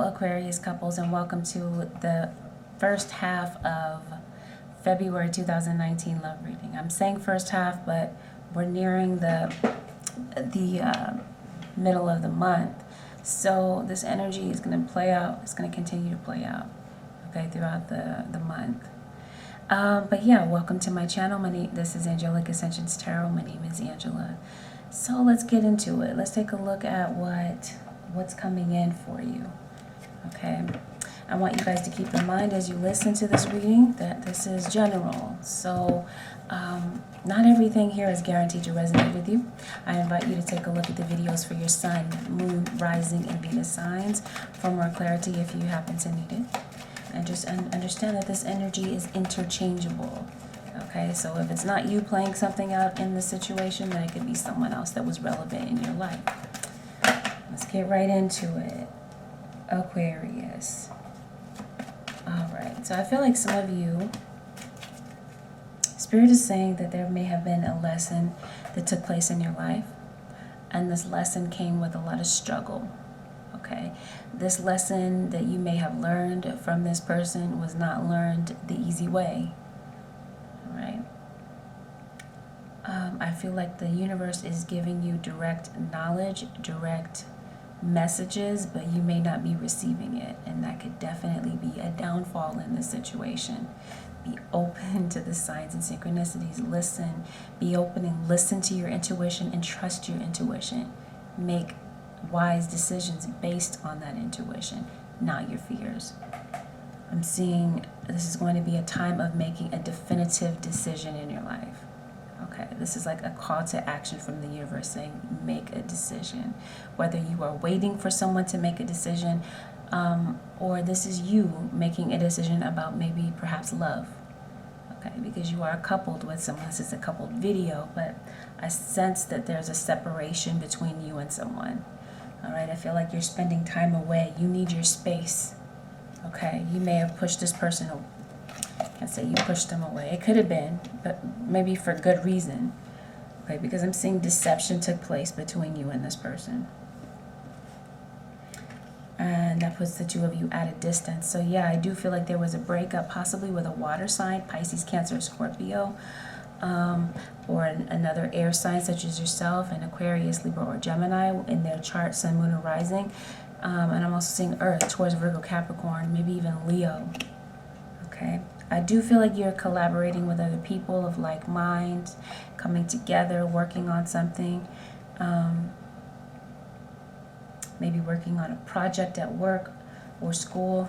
Aquarius couples, and welcome to the first half of February 2019 love reading. I'm saying first half, but we're nearing the middle of the month. So this energy is going to play out. It's going to continue to play out, okay, throughout the month. But yeah, welcome to my channel. This is Angelic Ascensions Tarot. My name is Angela. So let's get into it. Let's take a look at what's coming in for you. Okay, I want you guys to keep in mind as you listen to this reading that this is general. So not everything here is guaranteed to resonate with you. I invite you to take a look at the videos for your sun, moon, rising, and Venus signs for more clarity if you happen to need it. And just understand that this energy is interchangeable. Okay, so if it's not you playing something out in the situation, then it could be someone else that was relevant in your life. Let's get right into it. Aquarius. Alright, so I feel like some of you, Spirit is saying that there may have been a lesson that took place in your life, and this lesson came with a lot of struggle. Okay, this lesson that you may have learned from this person was not learned the easy way. Right? I feel like the universe is giving you direct knowledge, direct messages, but you may not be receiving it, and that could definitely be a downfall in this situation. Be open to the signs and synchronicities. Listen, be open and listen to your intuition and trust your intuition. Make wise decisions based on that intuition, not your fears. I'm seeing this is going to be a time of making a definitive decision in your life. Okay, this is like a call to action from the universe saying make a decision. Whether you are waiting for someone to make a decision, or this is you making a decision about maybe perhaps love. Okay, because you are coupled with someone. This is a coupled video, but I sense that there's a separation between you and someone. All right, I feel like you're spending time away. You need your space. Okay, you may have pushed this person away. I can't say you pushed them away. It could have been, but maybe for good reason. Okay, because I'm seeing deception took place between you and this person. And that puts the two of you at a distance. So yeah, I do feel like there was a breakup, possibly with a water sign, Pisces, Cancer, Scorpio, or another air sign such as yourself, an Aquarius, Libra, or Gemini in their chart, Sun, Moon, or Rising. And I'm also seeing Earth, Taurus, Virgo, Capricorn, maybe even Leo. Okay, I do feel like you're collaborating with other people of like mind, coming together, working on something. Maybe working on a project at work or school.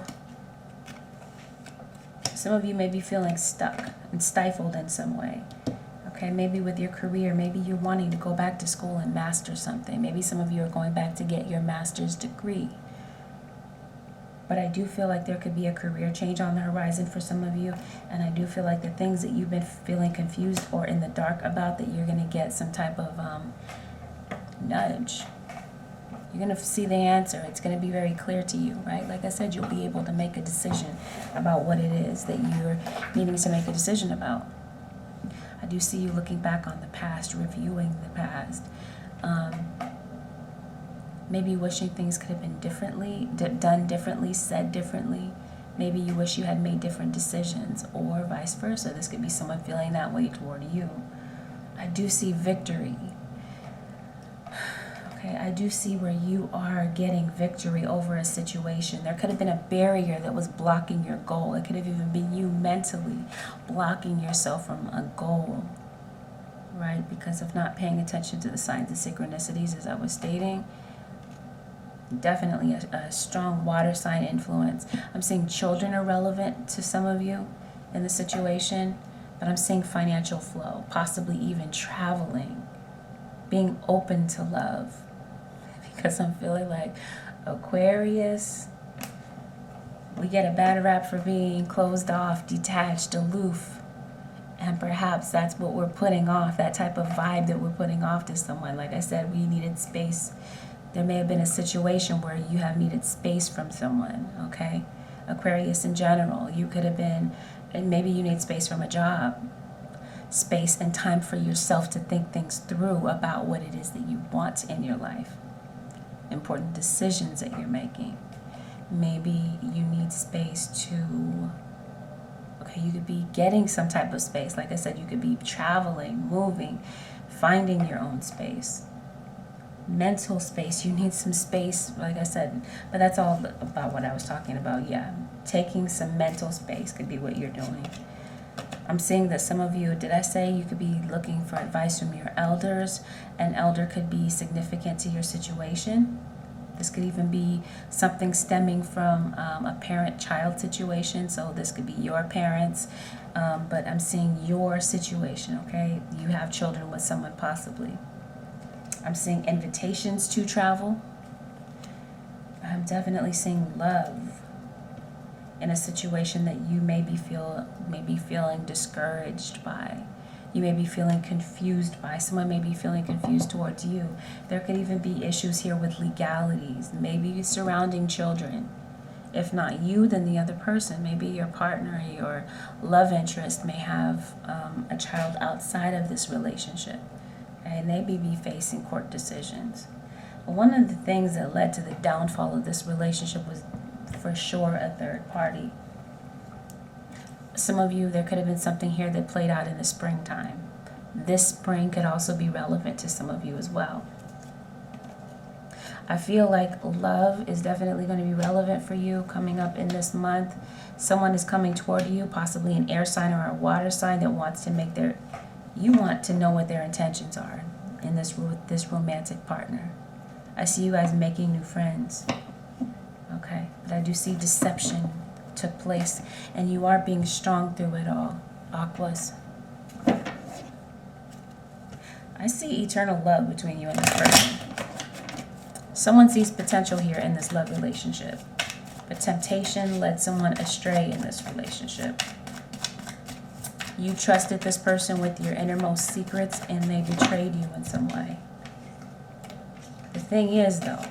Some of you may be feeling stuck and stifled in some way. Okay, maybe with your career, maybe you're wanting to go back to school and master something. Maybe some of you are going back to get your master's degree. But I do feel like there could be a career change on the horizon for some of you. And I do feel like the things that you've been feeling confused or in the dark about, that you're going to get some type of nudge. You're going to see the answer. It's going to be very clear to you, right? Like I said, you'll be able to make a decision about what it is that you're needing to make a decision about. I do see you looking back on the past, reviewing the past. Maybe wishing things could have been differently, done differently, said differently. Maybe you wish you had made different decisions, or vice versa. This could be someone feeling that way toward you. I do see victory. Okay, I do see where you are getting victory over a situation. There could have been a barrier that was blocking your goal. It could have even been you mentally blocking yourself from a goal, right? Because of not paying attention to the signs and synchronicities, as I was stating. Definitely a strong water sign influence. I'm seeing children are relevant to some of you in the situation, but I'm seeing financial flow, possibly even traveling, being open to love. Because I'm feeling like Aquarius, we get a bad rap for being closed off, detached, aloof. And perhaps that's what we're putting off, that type of vibe that we're putting off to someone. Like I said, we needed space. There may have been a situation where you have needed space from someone, okay? Aquarius in general, you could have been, and maybe you need space from a job. Space and time for yourself to think things through about what it is that you want in your life. Important decisions that you're making. Maybe you need space to, okay, you could be getting some type of space. Like I said, you could be traveling, moving, finding your own space. Mental space, you need some space, like I said, but that's all about what I was talking about. Yeah, taking some mental space could be what you're doing. I'm seeing that some of you, did I say you could be looking for advice from your elders? An elder could be significant to your situation. This could even be something stemming from a parent-child situation. So this could be your parents, but I'm seeing your situation, okay? You have children with someone possibly. I'm seeing invitations to travel. I'm definitely seeing love in a situation that you may be feeling discouraged by. You may be feeling confused by. Someone may be feeling confused towards you. There could even be issues here with legalities, maybe surrounding children. If not you, then the other person. Maybe your partner, your love interest may have a child outside of this relationship. And they may be facing court decisions. One of the things that led to the downfall of this relationship was for sure a third party. Some of you, there could have been something here that played out in the springtime. This spring could also be relevant to some of you as well. I feel like love is definitely going to be relevant for you coming up in this month. Someone is coming toward you, possibly an air sign or a water sign that wants to make you want to know what their intentions are in this romantic partner. I see you guys making new friends. Okay, but I do see deception took place, and you are being strong through it all, Aquas. I see eternal love between you and this person. Someone sees potential here in this love relationship, but temptation led someone astray in this relationship. You trusted this person with your innermost secrets, and they betrayed you in some way. The thing is, though,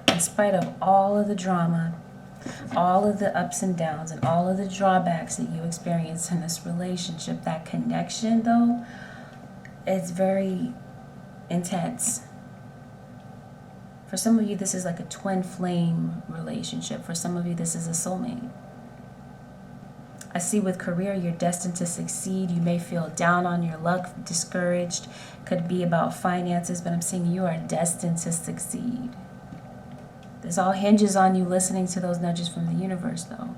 in spite of all of the drama, all of the ups and downs, and all of the drawbacks that you experience in this relationship, that connection, though, it's very intense. For some of you, this is like a twin flame relationship. For some of you, this is a soulmate. I see with career, you're destined to succeed. You may feel down on your luck, discouraged. Could be about finances, but I'm seeing you are destined to succeed. This all hinges on you listening to those nudges from the universe, though.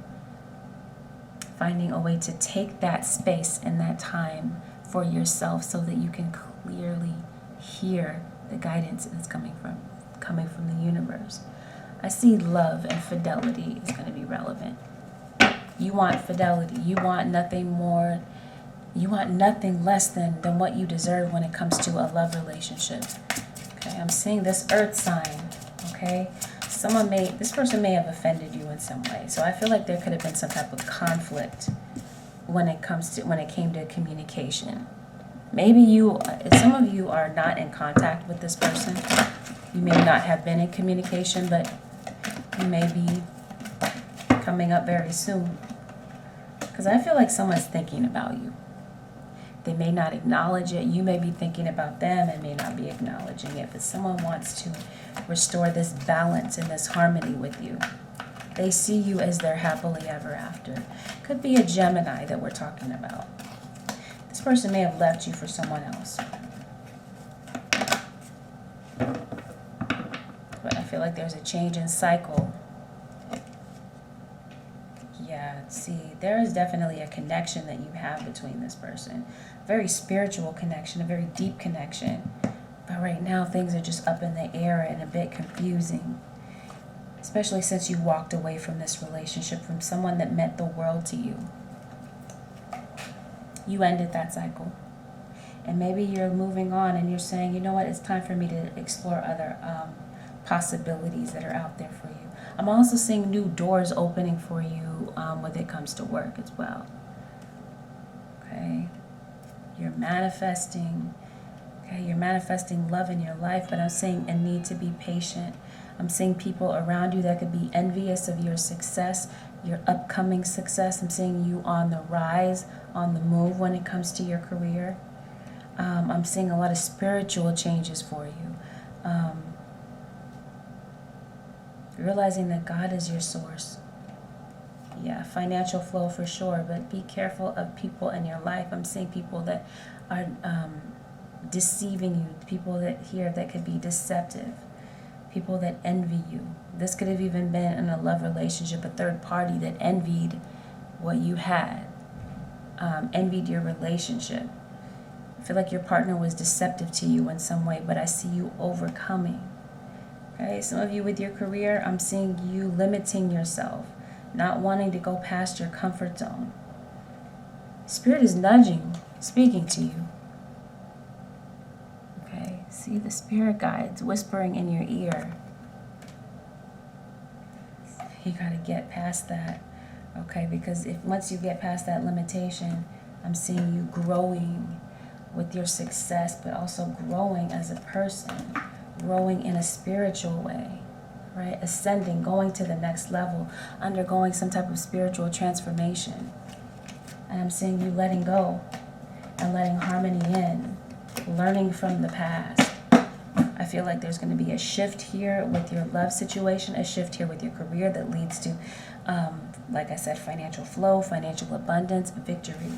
Finding a way to take that space and that time for yourself so that you can clearly hear the guidance that's coming from the universe. I see love and fidelity is going to be relevant. You want fidelity. You want nothing more. You want nothing less than what you deserve when it comes to a love relationship. Okay, I'm seeing this earth sign. Okay, this person may have offended you in some way. So I feel like there could have been some type of conflict when it came to communication. Maybe some of you are not in contact with this person. You may not have been in communication, but you may be coming up very soon. Because I feel like someone's thinking about you. They may not acknowledge it. You may be thinking about them and may not be acknowledging it. But someone wants to restore this balance and this harmony with you. They see you as their happily ever after. Could be a Gemini that we're talking about. This person may have left you for someone else. But I feel like there's a change in cycle. Yeah, see, there is definitely a connection that you have between this person. A very spiritual connection, a very deep connection. But right now, things are just up in the air and a bit confusing. Especially since you walked away from this relationship, from someone that meant the world to you. You ended that cycle. And maybe you're moving on and you're saying, you know what, it's time for me to explore other possibilities that are out there for you. I'm also seeing new doors opening for you when it comes to work as well. Okay? You're manifesting. Okay? You're manifesting love in your life, but I'm seeing a need to be patient. I'm seeing people around you that could be envious of your success, your upcoming success. I'm seeing you on the rise, on the move when it comes to your career. I'm seeing a lot of spiritual changes for you. Realizing that God is your source. Yeah, financial flow for sure, but be careful of people in your life. I'm seeing people that are deceiving you, people that here that could be deceptive, people that envy you. This could have even been in a love relationship, a third party that envied what you had, envied your relationship. I feel like your partner was deceptive to you in some way, but I see you overcoming. Okay, some of you with your career, I'm seeing you limiting yourself, not wanting to go past your comfort zone. Spirit is nudging, speaking to you. Okay, see the spirit guides whispering in your ear. You got to get past that. Okay, because if once you get past that limitation, I'm seeing you growing with your success, but also growing as a person, growing in a spiritual way, right? Ascending, going to the next level, undergoing some type of spiritual transformation. And I'm seeing you letting go and letting harmony in, learning from the past. I feel like there's going to be a shift here with your love situation, a shift here with your career that leads to, like I said, financial flow, financial abundance, victory.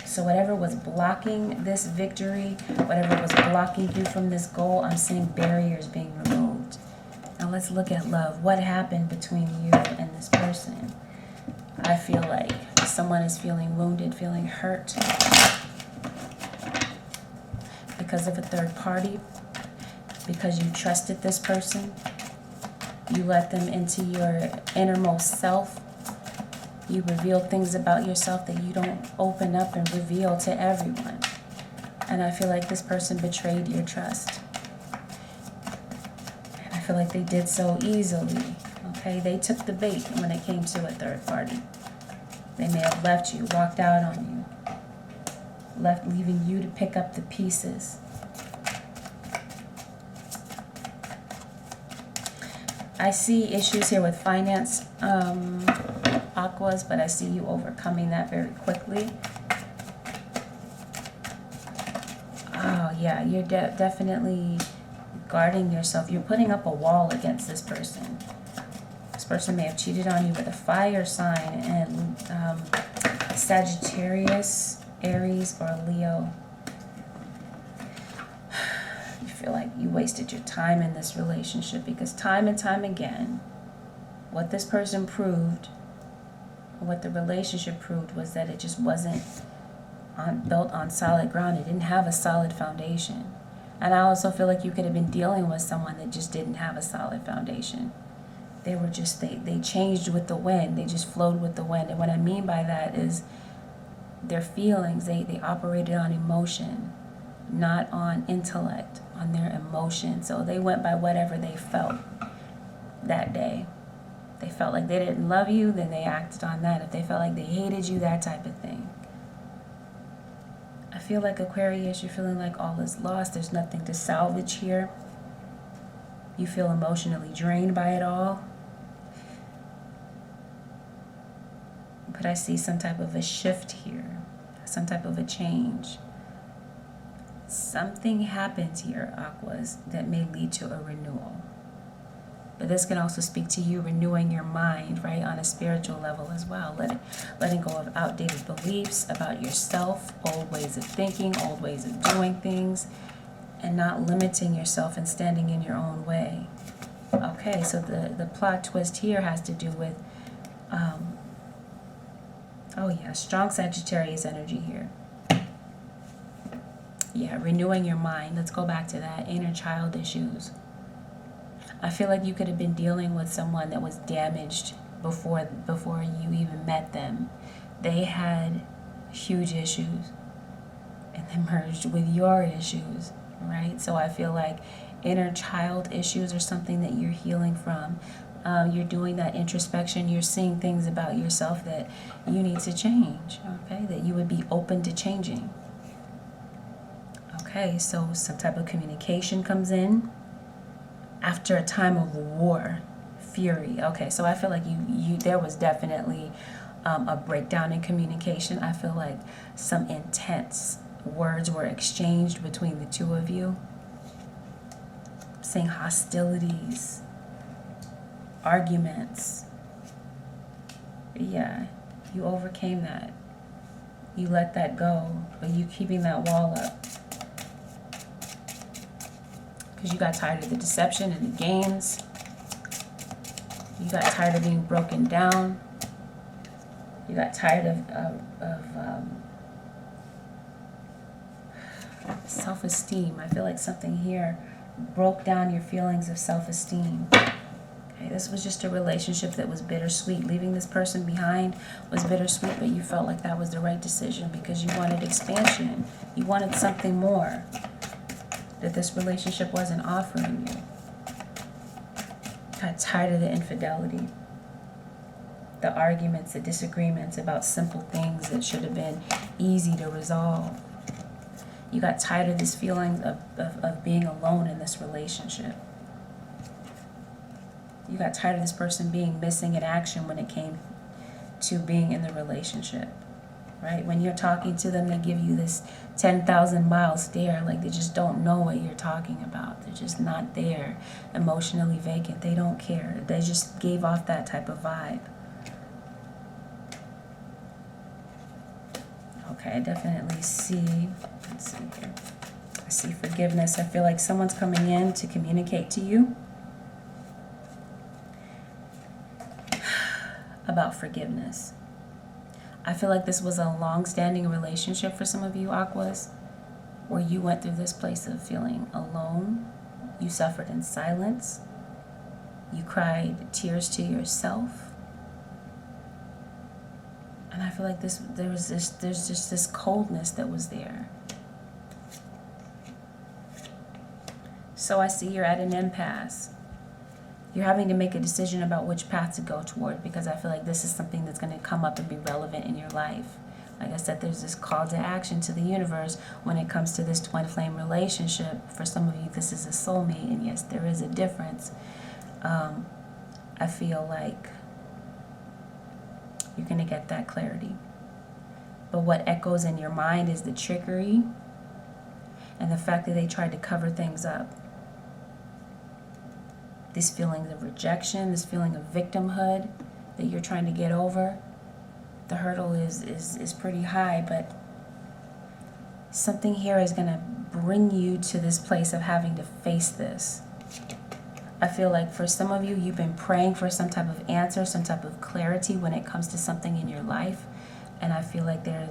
So whatever was blocking this victory, whatever was blocking you from this goal, I'm seeing barriers being removed. Now let's look at love. What happened between you and this person? I feel like someone is feeling wounded, feeling hurt because of a third party, because you trusted this person. You let them into your innermost self. You reveal things about yourself that you don't open up and reveal to everyone. And I feel like this person betrayed your trust. And I feel like they did so easily. Okay, they took the bait when it came to a third party. They may have left you, walked out on you, leaving you to pick up the pieces. I see issues here with finance, Aquas, but I see you overcoming that very quickly. Oh, yeah, you're definitely guarding yourself. You're putting up a wall against this person. This person may have cheated on you with a fire sign and Sagittarius, Aries, or Leo. You feel like you wasted your time in this relationship because time and time again, what this person proved, what the relationship proved, was that it just wasn't built on solid ground. It didn't have a solid foundation. And I also feel like you could have been dealing with someone that just didn't have a solid foundation. They were just, they changed with the wind. They just flowed with the wind. And what I mean by that is their feelings, they operated on emotion, not on intellect, on their emotion. So they went by whatever they felt that day. They felt like they didn't love you, then they acted on that. If they felt like they hated you, that type of thing. I feel like Aquarius, you're feeling like all is lost. There's nothing to salvage here. You feel emotionally drained by it all. But I see some type of a shift here, some type of a change. Something happens here, Aquas, that may lead to a renewal. But this can also speak to you renewing your mind, right, on a spiritual level as well. Letting go of outdated beliefs about yourself, old ways of thinking, old ways of doing things, and not limiting yourself and standing in your own way. Okay, so the plot twist here has to do with, strong Sagittarius energy here. Yeah, renewing your mind. Let's go back to that. Inner child issues. I feel like you could have been dealing with someone that was damaged before you even met them. They had huge issues and they merged with your issues, right? So I feel like inner child issues are something that you're healing from. You're doing that introspection. You're seeing things about yourself that you need to change, okay? That you would be open to changing. Okay, so some type of communication comes in after a time of war, fury. Okay, so I feel like there was definitely a breakdown in communication. I feel like some intense words were exchanged between the two of you. Seeing hostilities, arguments. Yeah, you overcame that. You let that go, but you keeping that wall up. Because you got tired of the deception and the games. You got tired of being broken down. You got tired of self-esteem. I feel like something here broke down your feelings of self-esteem. Okay, this was just a relationship that was bittersweet. Leaving this person behind was bittersweet, but you felt like that was the right decision because you wanted expansion. You wanted something more that this relationship wasn't offering you. Got tired of the infidelity, the arguments, the disagreements about simple things that should have been easy to resolve. You got tired of this feeling of being alone in this relationship. You got tired of this person being missing in action when it came to being in the relationship, right? When you're talking to them, they give you this 10,000 mile stare, like they just don't know what you're talking about. They're just not there, emotionally vacant. They don't care. They just gave off that type of vibe. Okay, I definitely see, let's see here. I see forgiveness. I feel like someone's coming in to communicate to you about forgiveness. I feel like this was a long-standing relationship for some of you, Aquas, where you went through this place of feeling alone. You suffered in silence. You cried tears to yourself. And I feel like there's just this coldness that was there. So I see you're at an impasse. You're having to make a decision about which path to go toward, because I feel like this is something that's going to come up and be relevant in your life. Like I said, there's this call to action to the universe when it comes to this twin flame relationship. For some of you, this is a soulmate, and yes, there is a difference. I feel like you're going to get that clarity. But what echoes in your mind is the trickery and the fact that they tried to cover things up. This feeling of rejection, this feeling of victimhood that you're trying to get over. The hurdle is pretty high, but something here is going to bring you to this place of having to face this. I feel like for some of you, you've been praying for some type of answer, some type of clarity when it comes to something in your life. And I feel like the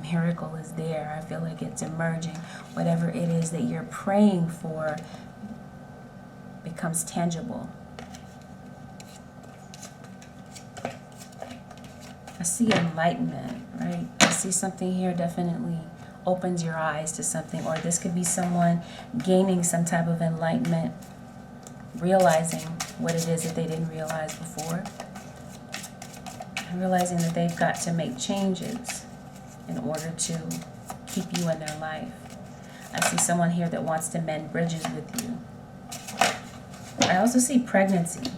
miracle is there. I feel like it's emerging. Whatever it is that you're praying for becomes tangible. I see enlightenment, right? I see something here definitely opens your eyes to something, or this could be someone gaining some type of enlightenment, realizing what it is that they didn't realize before, and realizing that they've got to make changes in order to keep you in their life. I see someone here that wants to mend bridges with you. I also see pregnancy.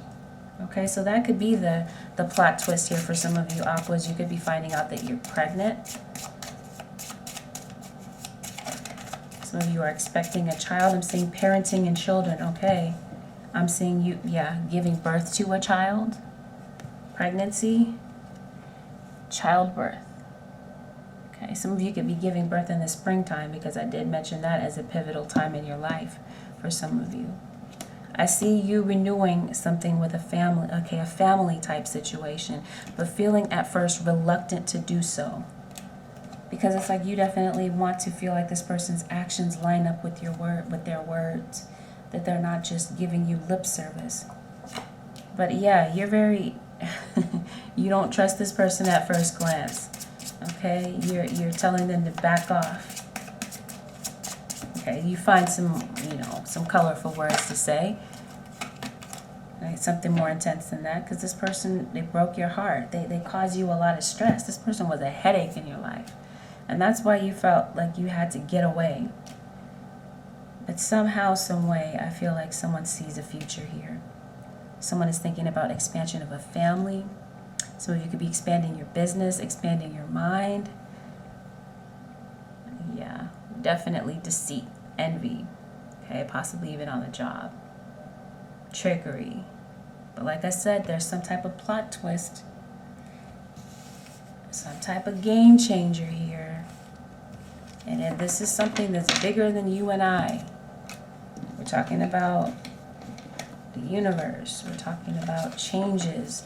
Okay, so that could be the plot twist here for some of you, Aquas. You could be finding out that you're pregnant. Some of you are expecting a child. I'm seeing parenting and children. Okay, I'm seeing you, giving birth to a child. Pregnancy, childbirth. Okay, some of you could be giving birth in the springtime, because I did mention that as a pivotal time in your life for some of you. I see you renewing something with a family, okay, a family type situation, but feeling at first reluctant to do so. Because it's like you definitely want to feel like this person's actions line up with with their words, that they're not just giving you lip service. But yeah, you're very, you don't trust this person at first glance, okay? You're telling them to back off. Okay, you find some colorful words to say. Right? Something more intense than that, because this person, they broke your heart. They caused you a lot of stress. This person was a headache in your life. And that's why you felt like you had to get away. But somehow, some way, I feel like someone sees a future here. Someone is thinking about expansion of a family. Some of you could be expanding your business, expanding your mind. Yeah, definitely deceit, envy, okay, possibly even on the job. Trickery. But like I said, there's some type of plot twist. some type of game changer here. And then this is something that's bigger than you and I. We're talking about the universe. We're talking about changes.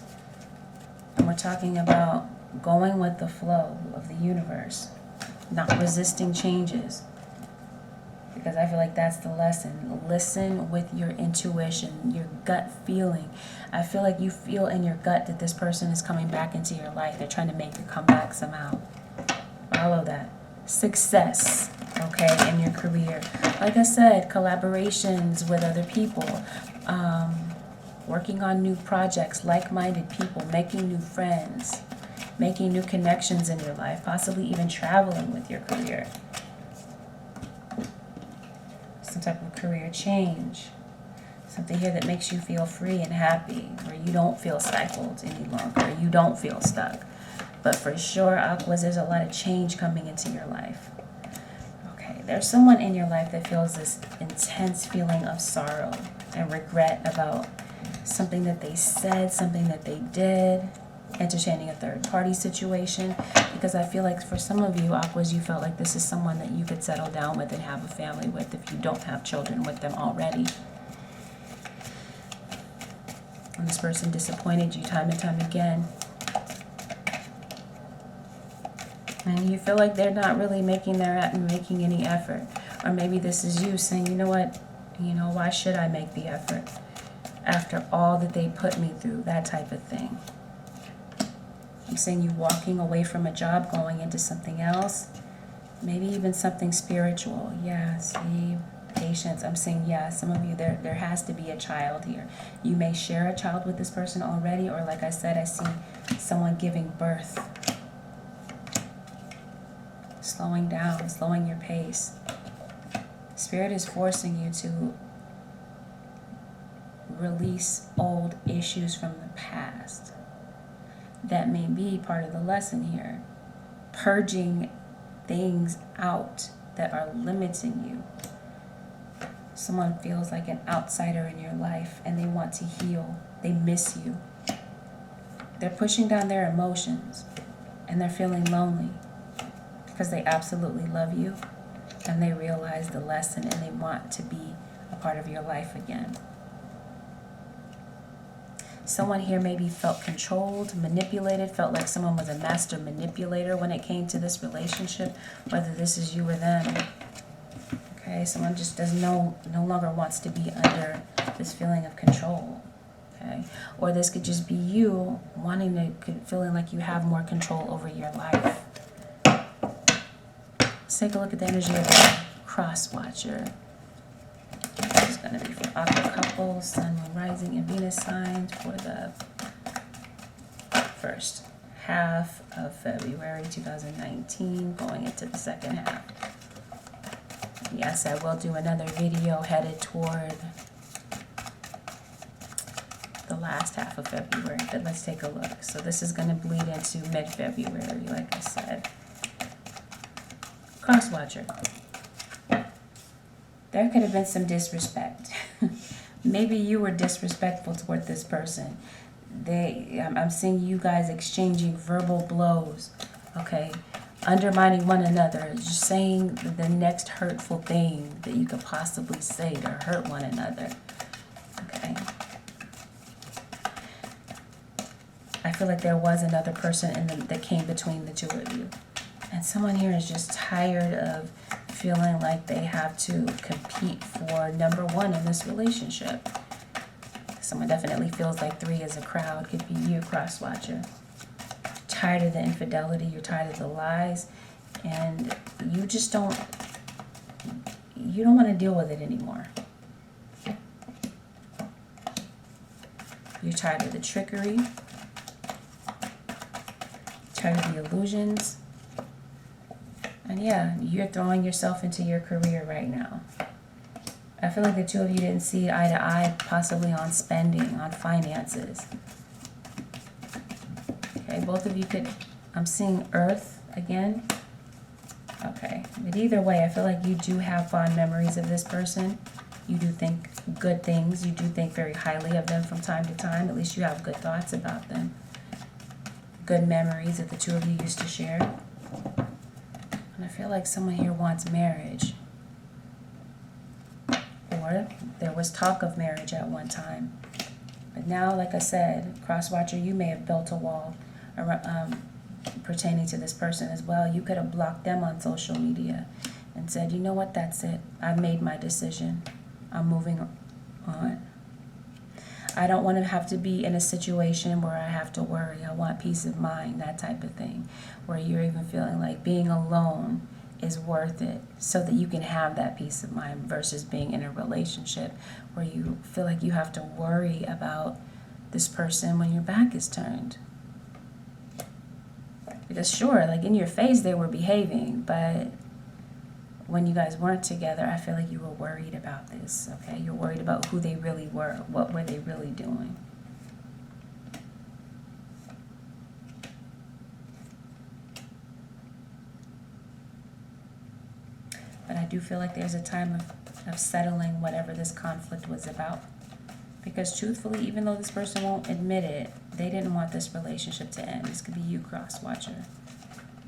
And we're talking about going with the flow of the universe. Not resisting changes. Because I feel like that's the lesson. Listen with your intuition, your gut feeling. I feel like you feel in your gut that this person is coming back into your life. They're trying to make you come back somehow. Follow that. Success, okay, in your career. Like I said, collaborations with other people. Working on new projects, like-minded people, making new friends. Making new connections in your life. Possibly even traveling with your career. Some type of career change. Something here that makes you feel free and happy, where you don't feel stifled any longer, or you don't feel stuck. But for sure, Aquas, there's a lot of change coming into your life. Okay, there's someone in your life that feels this intense feeling of sorrow and regret about something that they said, something that they did, entertaining a third-party situation. Because I feel like for some of you, Aquas, you felt like this is someone that you could settle down with and have a family with if you don't have children with them already. And this person disappointed you time and time again. And you feel like they're not really making any effort. Or maybe this is you saying, you know what, why should I make the effort after all that they put me through, that type of thing. I'm saying you walking away from a job, going into something else, maybe even something spiritual. Yeah, see, patience. I'm saying, yeah, some of you, there has to be a child here. You may share a child with this person already, or like I said, I see someone giving birth. Slowing down, slowing your pace. Spirit is forcing you to release old issues from the past. That may be part of the lesson here. Purging things out that are limiting you. Someone feels like an outsider in your life and they want to heal. They miss you. They're pushing down their emotions and they're feeling lonely because they absolutely love you and they realize the lesson and they want to be a part of your life again. Someone here maybe felt controlled, manipulated, felt like someone was a master manipulator when it came to this relationship, whether this is you or them. Okay, someone just no longer wants to be under this feeling of control. Okay, or this could just be you feeling like you have more control over your life. Let's take a look at the energy of the cross watcher. This is going to be for Aqua couples, Sun, Moon, Rising, and Venus signs for the first half of February 2019, going into the second half. Yes, I will do another video headed toward the last half of February, but let's take a look. So this is going to bleed into mid-February, like I said. Cross watcher. There could have been some disrespect. Maybe you were disrespectful toward this person. I'm seeing you guys exchanging verbal blows, okay? Undermining one another, just saying the next hurtful thing that you could possibly say to hurt one another, okay? I feel like there was another person that came between the two of you. And someone here is just tired of feeling like they have to compete for number one in this relationship. Someone definitely feels like 3 is a crowd. Could be you, cross watcher. Tired of the infidelity, you're tired of the lies, and you just don't want to deal with it anymore. You're tired of the trickery, tired of the illusions. And yeah, you're throwing yourself into your career right now. I feel like the two of you didn't see eye to eye, possibly on spending, on finances. Okay, both of you I'm seeing Earth again. Okay, but either way, I feel like you do have fond memories of this person. You do think good things. You do think very highly of them from time to time. At least you have good thoughts about them. good memories that the two of you used to share. And I feel like someone here wants marriage. Or there was talk of marriage at one time. But now, like I said, cross-watcher, you may have built a wall around, pertaining to this person as well. You could have blocked them on social media and said, you know what, that's it. I've made my decision. I'm moving on. I don't want to have to be in a situation where I have to worry. I want peace of mind, that type of thing, where you're even feeling like being alone is worth it so that you can have that peace of mind versus being in a relationship where you feel like you have to worry about this person when your back is turned. Because sure, like in your face they were behaving, but when you guys weren't together, I feel like you were worried about this, okay? You're worried about who they really were. What were they really doing? But I do feel like there's a time of settling whatever this conflict was about. Because truthfully, even though this person won't admit it, they didn't want this relationship to end. This could be you, cross-watcher.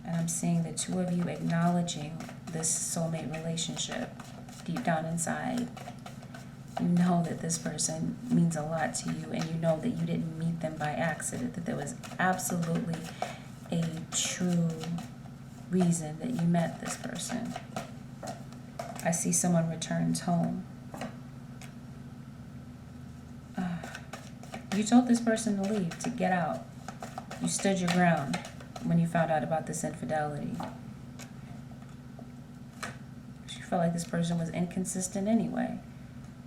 And I'm seeing the two of you acknowledging this soulmate relationship deep down inside. You know that this person means a lot to you, and you know that you didn't meet them by accident, that there was absolutely a true reason that you met this person. I see someone returns home. You told this person to leave, to get out. You stood your ground when you found out about this infidelity. You felt like this person was inconsistent anyway.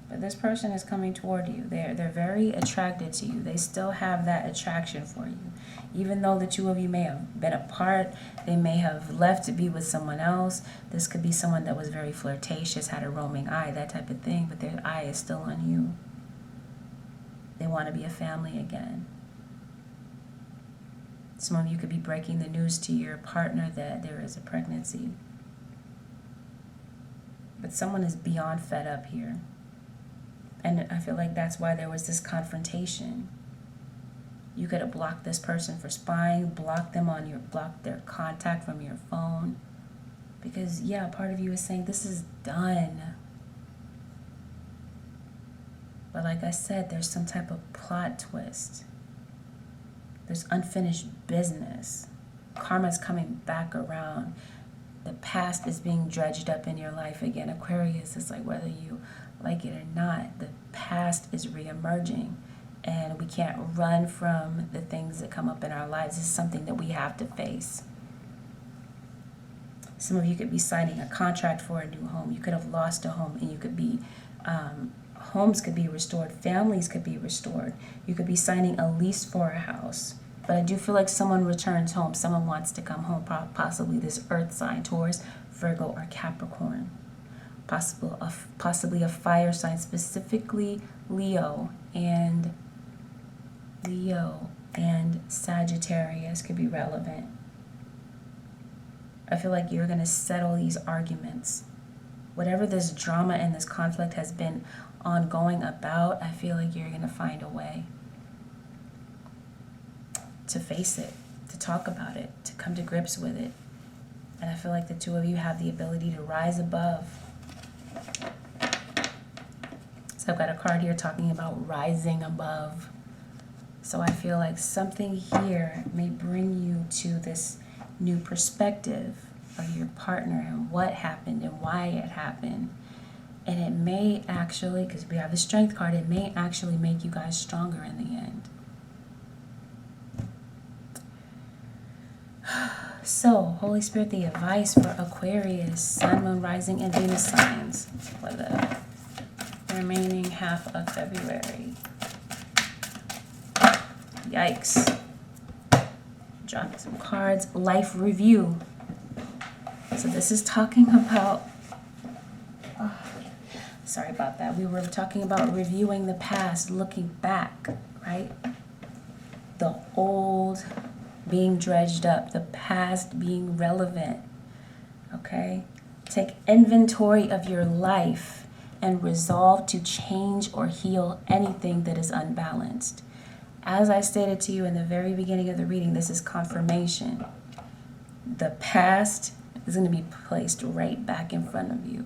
But this person is coming toward you. They're very attracted to you. They still have that attraction for you. Even though the two of you may have been apart, they may have left to be with someone else. This could be someone that was very flirtatious, had a roaming eye, that type of thing, but their eye is still on you. They want to be a family again. Some of you could be breaking the news to your partner that there is a pregnancy. But someone is beyond fed up here. And I feel like that's why there was this confrontation. You could have blocked this person for spying, blocked their contact from your phone. Because, yeah, part of you is saying, this is done. But like I said, there's some type of plot twist. There's unfinished business. Karma's coming back around. The past is being dredged up in your life again. Aquarius is like, whether you like it or not, the past is reemerging. And we can't run from the things that come up in our lives. It's something that we have to face. Some of you could be signing a contract for a new home. You could have lost a home, and you could be, homes could be restored. Families could be restored. You could be signing a lease for a house. But I do feel like someone returns home. Someone wants to come home, possibly this earth sign, Taurus, Virgo, or Capricorn. Possibly a fire sign, specifically Leo and Sagittarius could be relevant. I feel like you're going to settle these arguments. Whatever this drama and this conflict has been ongoing about, I feel like you're going to find a way to face it, to talk about it, to come to grips with it. And I feel like the two of you have the ability to rise above. So I've got a card here talking about rising above. So I feel like something here may bring you to this new perspective of your partner and what happened and why it happened. And it may actually, because we have the Strength card, it may actually make you guys stronger in the end. So, Holy Spirit, the advice for Aquarius, Sun, Moon, Rising, and Venus signs for the remaining half of February. Yikes. Dropping some cards. Life review. So this is talking about, sorry about that. We were talking about reviewing the past, looking back, right? The old being dredged up, the past being relevant, okay? Take inventory of your life and resolve to change or heal anything that is unbalanced. As I stated to you in the very beginning of the reading, this is confirmation. The past is going to be placed right back in front of you.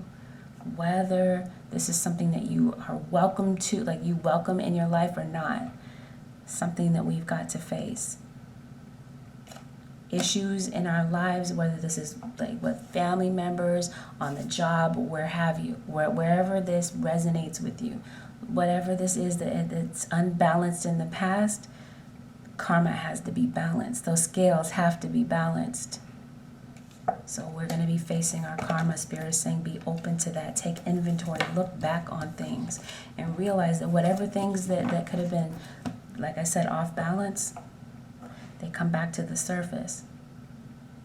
Whether this is something that you are welcome to, like you welcome in your life or not, something that we've got to face. Issues in our lives, whether this is like with family members, on the job, where have you, wherever this resonates with you, whatever this is that's unbalanced in the past, karma has to be balanced. Those scales have to be balanced. So we're going to be facing our karma. Spirit is saying be open to that. Take inventory. Look back on things and realize that whatever things that could have been, like I said, off balance, they come back to the surface.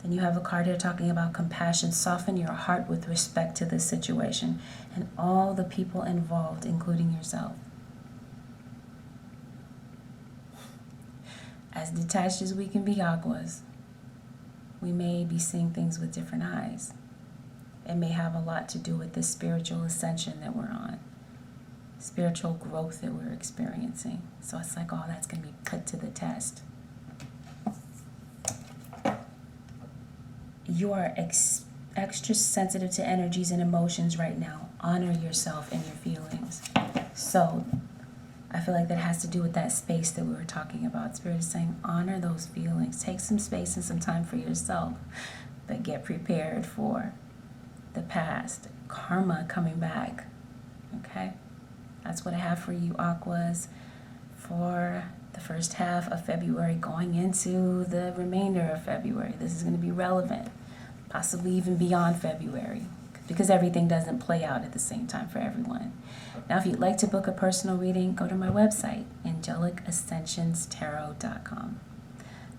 Then you have a card here talking about compassion. Soften your heart with respect to this situation and all the people involved, including yourself. As detached as we can be, Aquas, we may be seeing things with different eyes. It may have a lot to do with this spiritual ascension that we're on, spiritual growth that we're experiencing. So it's like all that's going to be put to the test. You are extra sensitive to energies and emotions right now. Honor yourself and your feelings. So I feel like that has to do with that space that we were talking about. Spirit is saying honor those feelings. Take some space and some time for yourself. But get prepared for the past. Karma coming back. Okay? That's what I have for you, Aquas, for the first half of February going into the remainder of February. This is going to be relevant, possibly even beyond February, because everything doesn't play out at the same time for everyone. Now, if you'd like to book a personal reading, go to my website, AngelicAscensionsTarot.com.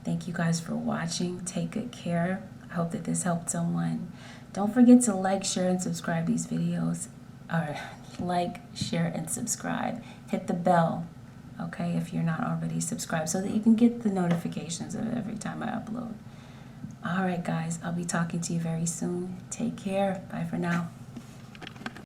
Thank you guys for watching. Take good care. I hope that this helped someone. Don't forget to like, share, and subscribe these videos. Or like, share, and subscribe. Hit the bell, okay, if you're not already subscribed, so that you can get the notifications of every time I upload. All right, guys, I'll be talking to you very soon. Take care. Bye for now.